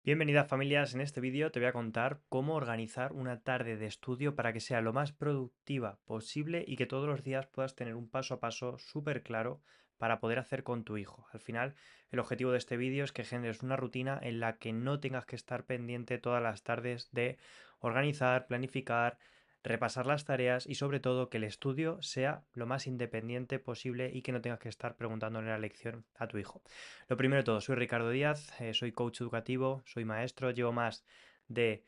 Bienvenidas familias, en este vídeo te voy a contar cómo organizar una tarde de estudio para que sea lo más productiva posible y que todos los días puedas tener un paso a paso súper claro para poder hacer con tu hijo. Al final, el objetivo de este vídeo es que generes una rutina en la que no tengas que estar pendiente todas las tardes de organizar, planificar, repasar las tareas y sobre todo que el estudio sea lo más independiente posible y que no tengas que estar preguntándole la lección a tu hijo. Lo primero de todo, soy Ricardo Díaz, soy coach educativo, soy maestro, llevo más de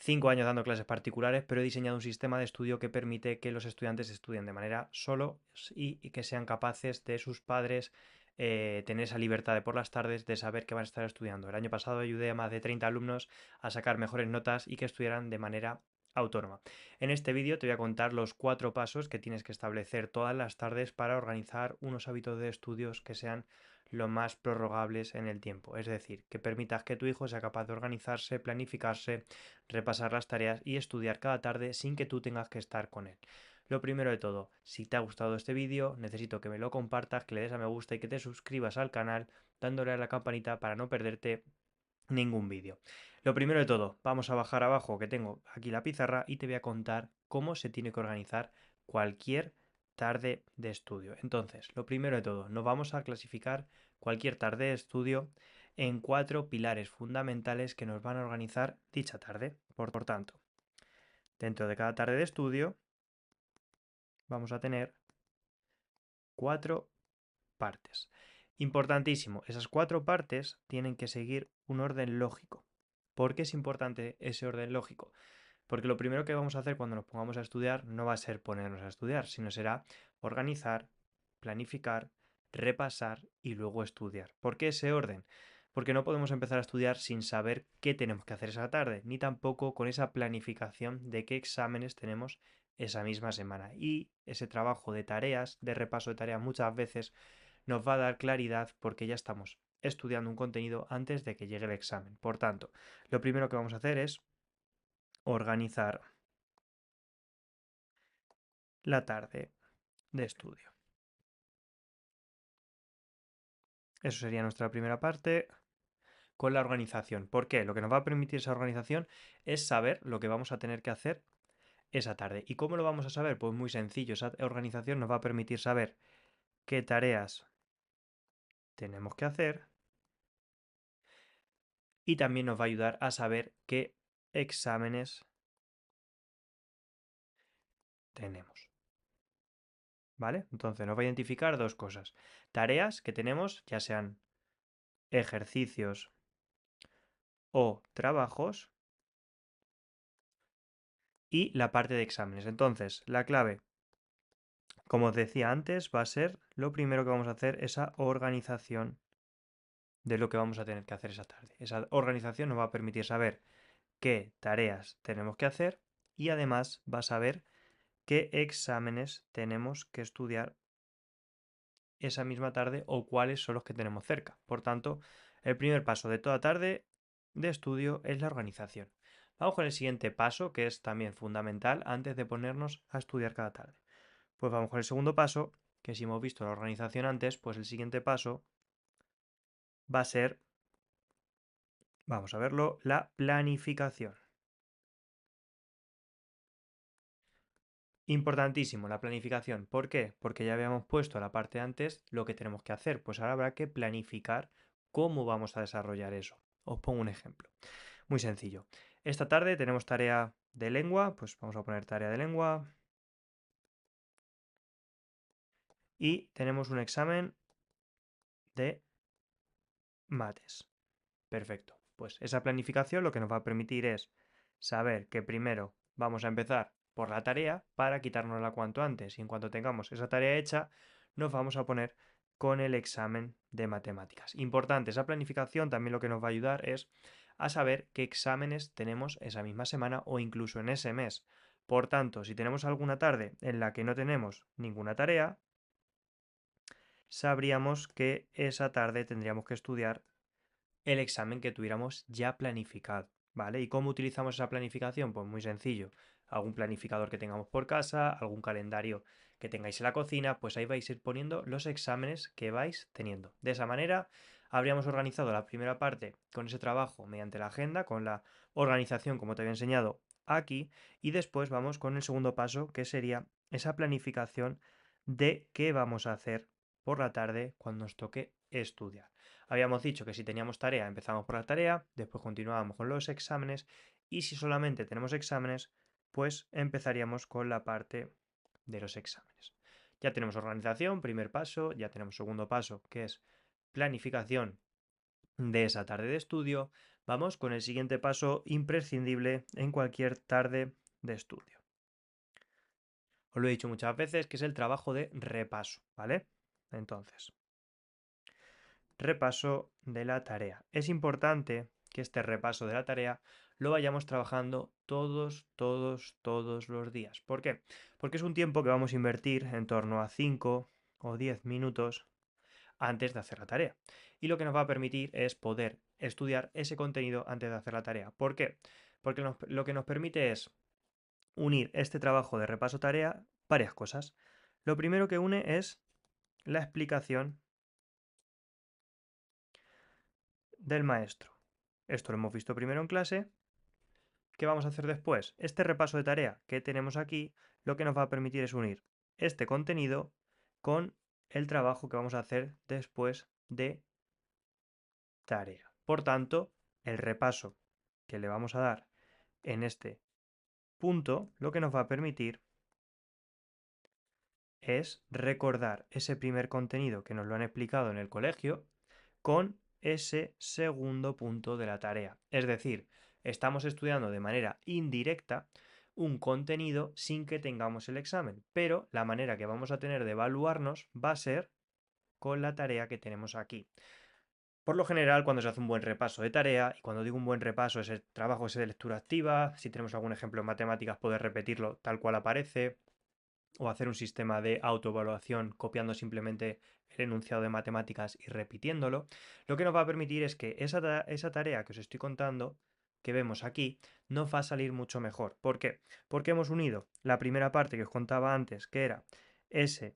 5 años dando clases particulares, pero he diseñado un sistema de estudio que permite que los estudiantes estudien de manera solo y que sean capaces de sus padres tener esa libertad de por las tardes de saber que van a estar estudiando. El año pasado ayudé a más de 30 alumnos a sacar mejores notas y que estudiaran de manera autónoma. En este vídeo te voy a contar los 4 pasos que tienes que establecer todas las tardes para organizar unos hábitos de estudios que sean lo más prorrogables en el tiempo. Es decir, que permitas que tu hijo sea capaz de organizarse, planificarse, repasar las tareas y estudiar cada tarde sin que tú tengas que estar con él. Lo primero de todo, si te ha gustado este vídeo, necesito que me lo compartas, que le des a me gusta y que te suscribas al canal dándole a la campanita para no perderte ningún vídeo. Lo primero de todo, vamos a bajar abajo que tengo aquí la pizarra y te voy a contar cómo se tiene que organizar cualquier tarde de estudio. Entonces, lo primero de todo, nos vamos a clasificar cualquier tarde de estudio en 4 pilares fundamentales que nos van a organizar dicha tarde. Por tanto, dentro de cada tarde de estudio vamos a tener 4 partes. Importantísimo, esas 4 partes tienen que seguir un orden lógico. ¿Por qué es importante ese orden lógico? Porque lo primero que vamos a hacer cuando nos pongamos a estudiar no va a ser ponernos a estudiar, sino será organizar, planificar, repasar y luego estudiar. ¿Por qué ese orden? Porque no podemos empezar a estudiar sin saber qué tenemos que hacer esa tarde, ni tampoco con esa planificación de qué exámenes tenemos esa misma semana. Y ese trabajo de tareas, de repaso de tareas muchas veces nos va a dar claridad porque ya estamos estudiando un contenido antes de que llegue el examen. Por tanto, lo primero que vamos a hacer es organizar la tarde de estudio. Eso sería nuestra primera parte con la organización. ¿Por qué? Lo que nos va a permitir esa organización es saber lo que vamos a tener que hacer esa tarde. ¿Y cómo lo vamos a saber? Pues muy sencillo. Esa organización nos va a permitir saber qué tareas tenemos que hacer y también nos va a ayudar a saber qué exámenes tenemos. ¿Vale? Entonces nos va a identificar dos cosas. Tareas que tenemos, ya sean ejercicios o trabajos, y la parte de exámenes. Entonces, la clave, como os decía antes, va a ser lo primero que vamos a hacer, esa organización de lo que vamos a tener que hacer esa tarde. Esa organización nos va a permitir saber qué tareas tenemos que hacer y además va a saber qué exámenes tenemos que estudiar esa misma tarde o cuáles son los que tenemos cerca. Por tanto, el primer paso de toda tarde de estudio es la organización. Vamos con el siguiente paso, que es también fundamental antes de ponernos a estudiar cada tarde. Pues vamos con el segundo paso, que si hemos visto la organización antes, pues el siguiente paso va a ser, vamos a verlo, la planificación. Importantísimo, la planificación. ¿Por qué? Porque ya habíamos puesto la parte antes lo que tenemos que hacer. Pues ahora habrá que planificar cómo vamos a desarrollar eso. Os pongo un ejemplo. Muy sencillo. Esta tarde tenemos tarea de lengua, pues vamos a poner tarea de lengua. Y tenemos un examen de mates. Perfecto. Pues esa planificación lo que nos va a permitir es saber que primero vamos a empezar por la tarea para quitárnosla cuanto antes. Y en cuanto tengamos esa tarea hecha, nos vamos a poner con el examen de matemáticas. Importante, esa planificación también lo que nos va a ayudar es a saber qué exámenes tenemos esa misma semana o incluso en ese mes. Por tanto, si tenemos alguna tarde en la que no tenemos ninguna tarea, sabríamos que esa tarde tendríamos que estudiar el examen que tuviéramos ya planificado, ¿vale? ¿Y cómo utilizamos esa planificación? Pues muy sencillo. Algún planificador que tengamos por casa, algún calendario que tengáis en la cocina, pues ahí vais a ir poniendo los exámenes que vais teniendo. De esa manera habríamos organizado la primera parte con ese trabajo mediante la agenda, con la organización como te había enseñado aquí, y después vamos con el segundo paso, que sería esa planificación de qué vamos a hacer por la tarde cuando nos toque estudiar. Habíamos dicho que si teníamos tarea, empezamos por la tarea, después continuábamos con los exámenes y si solamente tenemos exámenes, pues empezaríamos con la parte de los exámenes. Ya tenemos organización, primer paso, ya tenemos segundo paso, que es planificación de esa tarde de estudio. Vamos con el siguiente paso imprescindible en cualquier tarde de estudio. Os lo he dicho muchas veces, que es el trabajo de repaso, ¿vale? Entonces, repaso de la tarea. Es importante que este repaso de la tarea lo vayamos trabajando todos los días. ¿Por qué? Porque es un tiempo que vamos a invertir en torno a 5 o 10 minutos antes de hacer la tarea. Y lo que nos va a permitir es poder estudiar ese contenido antes de hacer la tarea. ¿Por qué? Porque lo que nos permite es unir este trabajo de repaso tarea varias cosas. Lo primero que une es la explicación del maestro. Esto lo hemos visto primero en clase. ¿Qué vamos a hacer después? Este repaso de tarea que tenemos aquí lo que nos va a permitir es unir este contenido con el trabajo que vamos a hacer después de tarea. Por tanto, el repaso que le vamos a dar en este punto lo que nos va a permitir es recordar ese primer contenido que nos lo han explicado en el colegio con ese segundo punto de la tarea. Es decir, estamos estudiando de manera indirecta un contenido sin que tengamos el examen, pero la manera que vamos a tener de evaluarnos va a ser con la tarea que tenemos aquí. Por lo general, cuando se hace un buen repaso de tarea, y cuando digo un buen repaso, es el trabajo ese de lectura activa, si tenemos algún ejemplo en matemáticas, poder repetirlo tal cual aparece, o hacer un sistema de autoevaluación copiando simplemente el enunciado de matemáticas y repitiéndolo, lo que nos va a permitir es que esa tarea que os estoy contando, que vemos aquí, nos va a salir mucho mejor. ¿Por qué? Porque hemos unido la primera parte que os contaba antes, que era esa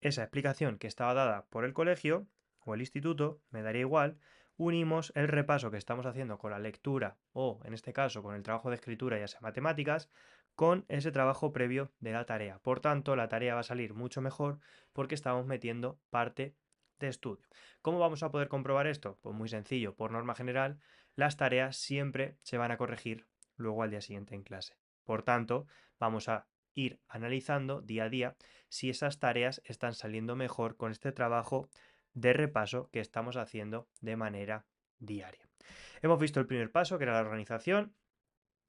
explicación que estaba dada por el colegio o el instituto, me daría igual, unimos el repaso que estamos haciendo con la lectura o, en este caso, con el trabajo de escritura, ya sea matemáticas, con ese trabajo previo de la tarea. Por tanto, la tarea va a salir mucho mejor porque estamos metiendo parte de estudio. ¿Cómo vamos a poder comprobar esto? Pues muy sencillo, por norma general, las tareas siempre se van a corregir luego al día siguiente en clase. Por tanto, vamos a ir analizando día a día si esas tareas están saliendo mejor con este trabajo de repaso que estamos haciendo de manera diaria. Hemos visto el primer paso, que era la organización.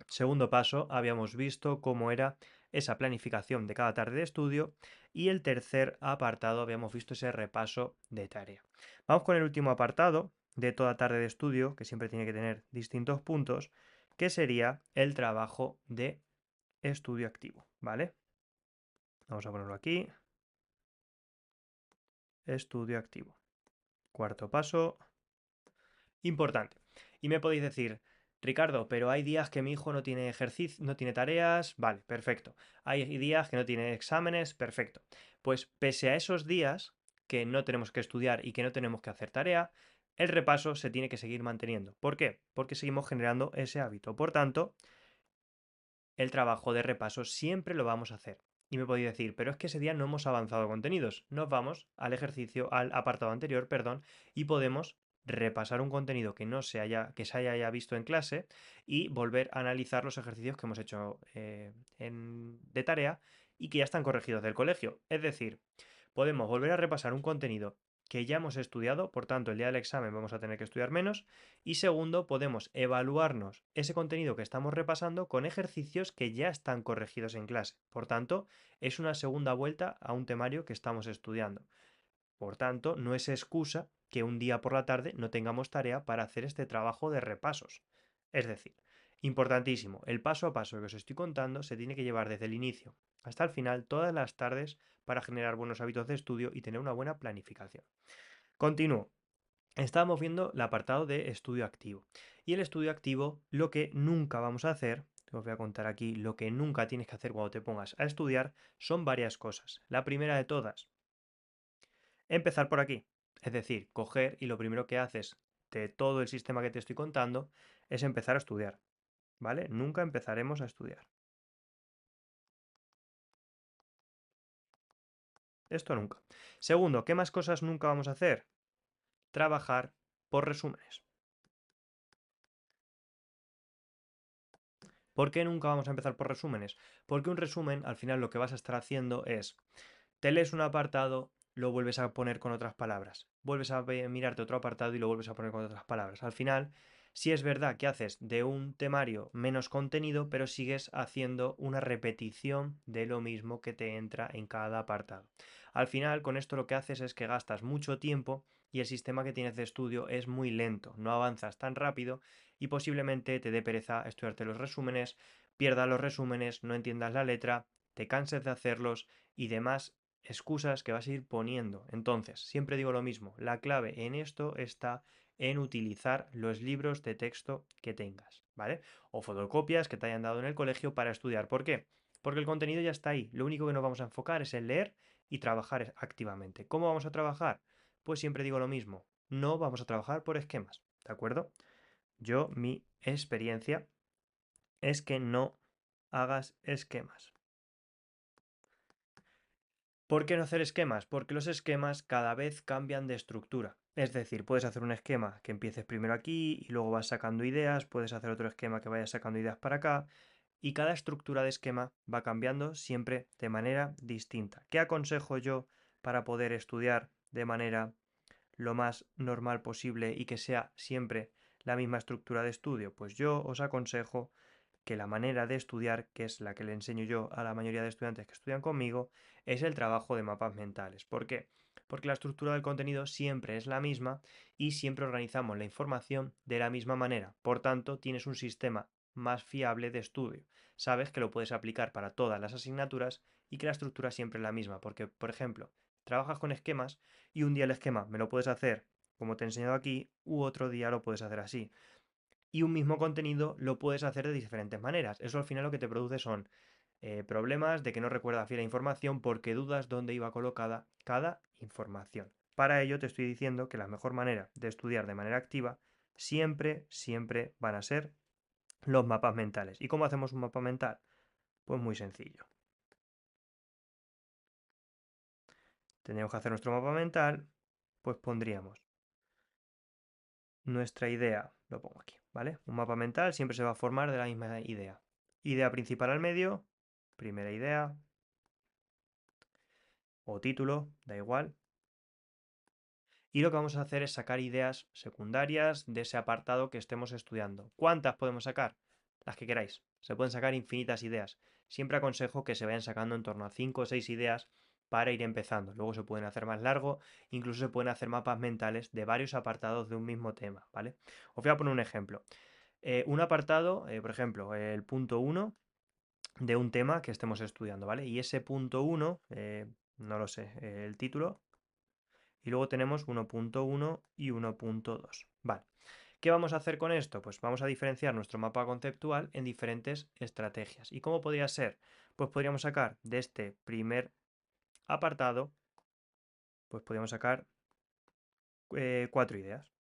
Segundo paso, habíamos visto cómo era esa planificación de cada tarde de estudio y el tercer apartado habíamos visto ese repaso de tarea. Vamos con el último apartado de toda tarde de estudio, que siempre tiene que tener distintos puntos, que sería el trabajo de estudio activo, ¿vale? Vamos a ponerlo aquí. Estudio activo. Cuarto paso, importante. Y me podéis decir, Ricardo, pero hay días que mi hijo no tiene ejercicio, no tiene tareas, vale, perfecto. Hay días que no tiene exámenes, perfecto. Pues pese a esos días que no tenemos que estudiar y que no tenemos que hacer tarea, el repaso se tiene que seguir manteniendo. ¿Por qué? Porque seguimos generando ese hábito. Por tanto, el trabajo de repaso siempre lo vamos a hacer. Y me podéis decir, pero es que ese día no hemos avanzado contenidos. Nos vamos al ejercicio, al apartado anterior, perdón, y podemos repasar un contenido que no se haya, que se haya ya visto en clase y volver a analizar los ejercicios que hemos hecho de tarea y que ya están corregidos del colegio. Es decir, podemos volver a repasar un contenido que ya hemos estudiado, por tanto el día del examen vamos a tener que estudiar menos, y segundo, podemos evaluarnos ese contenido que estamos repasando con ejercicios que ya están corregidos en clase. Por tanto, es una segunda vuelta a un temario que estamos estudiando. Por tanto, no es excusa que un día por la tarde no tengamos tarea para hacer este trabajo de repasos. Es decir, importantísimo, el paso a paso que os estoy contando se tiene que llevar desde el inicio hasta el final todas las tardes para generar buenos hábitos de estudio y tener una buena planificación. Continúo. Estábamos viendo el apartado de estudio activo. Y el estudio activo, lo que nunca vamos a hacer, os voy a contar aquí, lo que nunca tienes que hacer cuando te pongas a estudiar, son varias cosas. La primera de todas, empezar por aquí. Es decir, coger y lo primero que haces de todo el sistema que te estoy contando es empezar a estudiar, ¿vale? Nunca empezaremos a estudiar. Esto nunca. Segundo, ¿qué más cosas nunca vamos a hacer? Trabajar por resúmenes. ¿Por qué nunca vamos a empezar por resúmenes? Porque un resumen, al final lo que vas a estar haciendo es, te lees un apartado, lo vuelves a poner con otras palabras. Vuelves a mirarte otro apartado y lo vuelves a poner con otras palabras. Al final, sí es verdad que haces de un temario menos contenido, pero sigues haciendo una repetición de lo mismo que te entra en cada apartado. Al final, con esto lo que haces es que gastas mucho tiempo y el sistema que tienes de estudio es muy lento, no avanzas tan rápido y posiblemente te dé pereza estudiarte los resúmenes, pierdas los resúmenes, no entiendas la letra, te canses de hacerlos y demás excusas que vas a ir poniendo. Entonces, siempre digo lo mismo, la clave en esto está en utilizar los libros de texto que tengas, ¿vale? O fotocopias que te hayan dado en el colegio para estudiar. ¿Por qué? Porque el contenido ya está ahí. Lo único que nos vamos a enfocar es en leer y trabajar activamente. ¿Cómo vamos a trabajar? Pues siempre digo lo mismo, no vamos a trabajar por esquemas, ¿de acuerdo? Mi experiencia es que no hagas esquemas. ¿Por qué no hacer esquemas? Porque los esquemas cada vez cambian de estructura. Es decir, puedes hacer un esquema que empieces primero aquí y luego vas sacando ideas, puedes hacer otro esquema que vayas sacando ideas para acá, y cada estructura de esquema va cambiando siempre de manera distinta. ¿Qué aconsejo yo para poder estudiar de manera lo más normal posible y que sea siempre la misma estructura de estudio? Pues yo os aconsejo que la manera de estudiar, que es la que le enseño yo a la mayoría de estudiantes que estudian conmigo, es el trabajo de mapas mentales. ¿Por qué? Porque la estructura del contenido siempre es la misma y siempre organizamos la información de la misma manera. Por tanto, tienes un sistema más fiable de estudio. Sabes que lo puedes aplicar para todas las asignaturas y que la estructura siempre es la misma. Porque, por ejemplo, trabajas con esquemas y un día el esquema me lo puedes hacer como te he enseñado aquí, u otro día lo puedes hacer así. Y un mismo contenido lo puedes hacer de diferentes maneras. Eso al final lo que te produce son problemas de que no recuerdas bien la información porque dudas dónde iba colocada cada información. Para ello te estoy diciendo que la mejor manera de estudiar de manera activa siempre van a ser los mapas mentales. ¿Y cómo hacemos un mapa mental? Pues muy sencillo. Tenemos que hacer nuestro mapa mental, pues pondríamos nuestra idea, lo pongo aquí, ¿vale? Un mapa mental siempre se va a formar de la misma idea. Idea principal al medio, primera idea o título, da igual. Y lo que vamos a hacer es sacar ideas secundarias de ese apartado que estemos estudiando. ¿Cuántas podemos sacar? Las que queráis. Se pueden sacar infinitas ideas. Siempre aconsejo que se vayan sacando en torno a 5 o 6 ideas para ir empezando. Luego se pueden hacer más largo, incluso se pueden hacer mapas mentales de varios apartados de un mismo tema, ¿vale? Os voy a poner un ejemplo. Un apartado, por ejemplo, el punto uno de un tema que estemos estudiando, ¿vale? Y ese punto uno, no lo sé, el título, y luego tenemos 1.1 y 1.2. Vale. ¿Qué vamos a hacer con esto? Pues vamos a diferenciar nuestro mapa conceptual en diferentes estrategias. ¿Y cómo podría ser? Pues podríamos sacar de este primer apartado, pues podríamos sacar 4 ideas.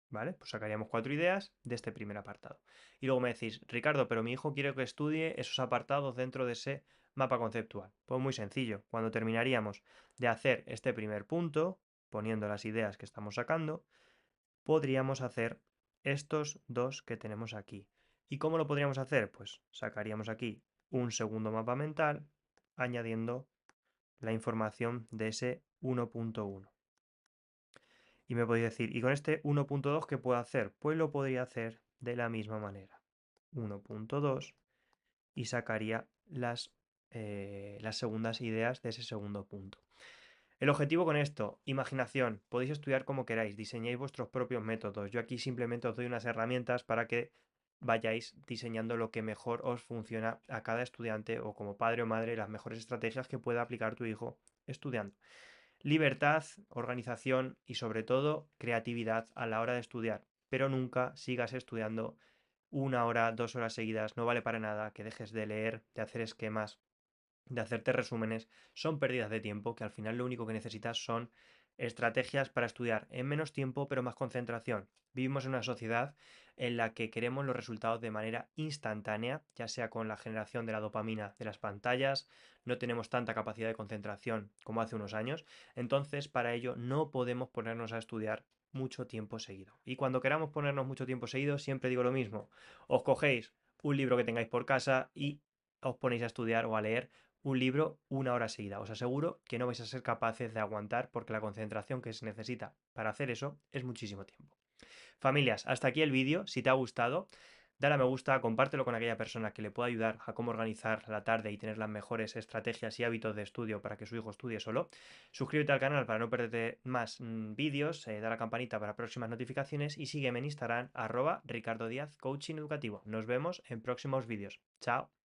¿Vale? Pues sacaríamos 4 ideas de este primer apartado. Y luego me decís, Ricardo, pero mi hijo quiere que estudie esos apartados dentro de ese mapa conceptual. Pues muy sencillo. Cuando terminaríamos de hacer este primer punto, poniendo las ideas que estamos sacando, podríamos hacer estos dos que tenemos aquí. ¿Y cómo lo podríamos hacer? Pues sacaríamos aquí un segundo mapa mental añadiendo la información de ese 1.1. Y me podéis decir, ¿y con este 1.2 qué puedo hacer? Pues lo podría hacer de la misma manera. 1.2 y sacaría las segundas ideas de ese segundo punto. El objetivo con esto, imaginación, podéis estudiar como queráis, diseñéis vuestros propios métodos. Yo aquí simplemente os doy unas herramientas para que vayáis diseñando lo que mejor os funciona a cada estudiante o como padre o madre las mejores estrategias que pueda aplicar tu hijo estudiando. Libertad, organización y sobre todo creatividad a la hora de estudiar, pero nunca sigas estudiando 1 hora, 2 horas seguidas, no vale para nada que dejes de leer, de hacer esquemas, de hacerte resúmenes, son pérdidas de tiempo que al final lo único que necesitas son Estrategias para estudiar en menos tiempo pero más concentración. Vivimos en una sociedad en la que queremos los resultados de manera instantánea, ya sea con la generación de la dopamina de las pantallas, no tenemos tanta capacidad de concentración como hace unos años, entonces para ello no podemos ponernos a estudiar mucho tiempo seguido. Y cuando queramos ponernos mucho tiempo seguido, siempre digo lo mismo, os cogéis un libro que tengáis por casa y os ponéis a estudiar o a leer un libro una hora seguida. Os aseguro que no vais a ser capaces de aguantar porque la concentración que se necesita para hacer eso es muchísimo tiempo. Familias, hasta aquí el vídeo. Si te ha gustado, dale a me gusta, compártelo con aquella persona que le pueda ayudar a cómo organizar la tarde y tener las mejores estrategias y hábitos de estudio para que su hijo estudie solo. Suscríbete al canal para no perderte más vídeos, da la campanita para próximas notificaciones y sígueme en Instagram @Ricardo Díaz Coaching Educativo. Nos vemos en próximos vídeos. Chao.